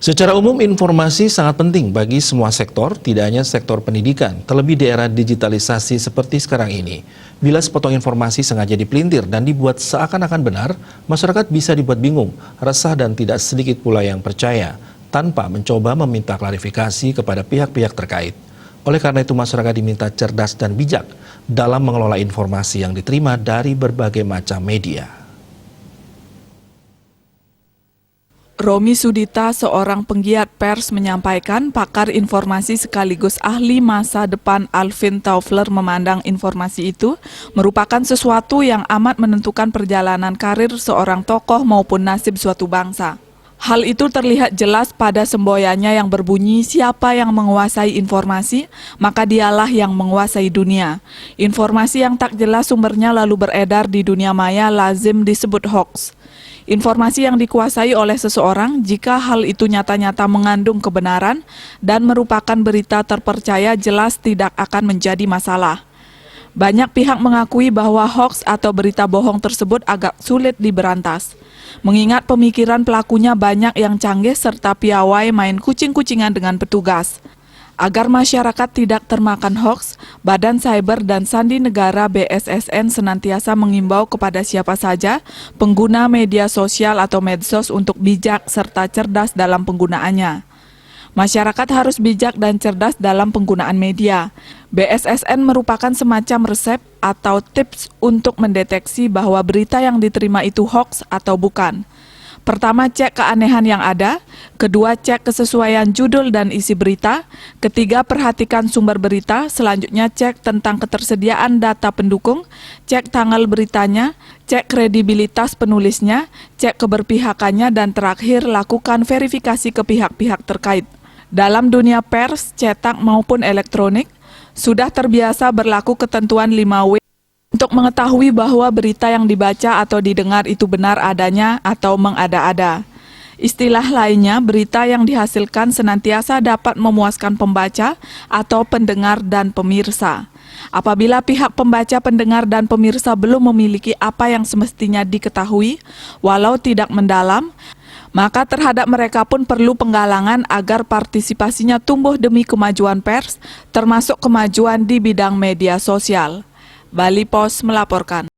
Secara umum, informasi sangat penting bagi semua sektor, tidak hanya sektor pendidikan, terlebih di era digitalisasi seperti sekarang ini. Bila sepotong informasi sengaja dipelintir dan dibuat seakan-akan benar, masyarakat bisa dibuat bingung, resah dan tidak sedikit pula yang percaya, tanpa mencoba meminta klarifikasi kepada pihak-pihak terkait. Oleh karena itu, masyarakat diminta cerdas dan bijak dalam mengelola informasi yang diterima dari berbagai macam media. Romi Sudita, seorang penggiat pers, menyampaikan pakar informasi sekaligus ahli masa depan Alvin Toffler memandang informasi itu merupakan sesuatu yang amat menentukan perjalanan karir seorang tokoh maupun nasib suatu bangsa. Hal itu terlihat jelas pada semboyannya yang berbunyi, siapa yang menguasai informasi, maka dialah yang menguasai dunia. Informasi yang tak jelas sumbernya lalu beredar di dunia maya lazim disebut hoax. Informasi yang dikuasai oleh seseorang, jika hal itu nyata-nyata mengandung kebenaran dan merupakan berita terpercaya, jelas tidak akan menjadi masalah. Banyak pihak mengakui bahwa hoax atau berita bohong tersebut agak sulit diberantas. Mengingat pemikiran pelakunya banyak yang canggih serta piawai main kucing-kucingan dengan petugas. Agar masyarakat tidak termakan hoax, Badan Cyber dan Sandi Negara BSSN senantiasa mengimbau kepada siapa saja pengguna media sosial atau medsos untuk bijak serta cerdas dalam penggunaannya. Masyarakat harus bijak dan cerdas dalam penggunaan media. BSSN merupakan semacam resep atau tips untuk mendeteksi bahwa berita yang diterima itu hoax atau bukan. Pertama, cek keanehan yang ada. Kedua, cek kesesuaian judul dan isi berita. Ketiga, perhatikan sumber berita. Selanjutnya, cek tentang ketersediaan data pendukung. Cek tanggal beritanya. Cek kredibilitas penulisnya. Cek keberpihakannya. Dan terakhir, lakukan verifikasi ke pihak-pihak terkait. Dalam dunia pers, cetak maupun elektronik, sudah terbiasa berlaku ketentuan 5W untuk mengetahui bahwa berita yang dibaca atau didengar itu benar adanya atau mengada-ada. Istilah lainnya, berita yang dihasilkan senantiasa dapat memuaskan pembaca atau pendengar dan pemirsa. Apabila pihak pembaca, pendengar, dan pemirsa belum memiliki apa yang semestinya diketahui, walau tidak mendalam, maka terhadap mereka pun perlu penggalangan agar partisipasinya tumbuh demi kemajuan pers, termasuk kemajuan di bidang media sosial. Bali Pos melaporkan.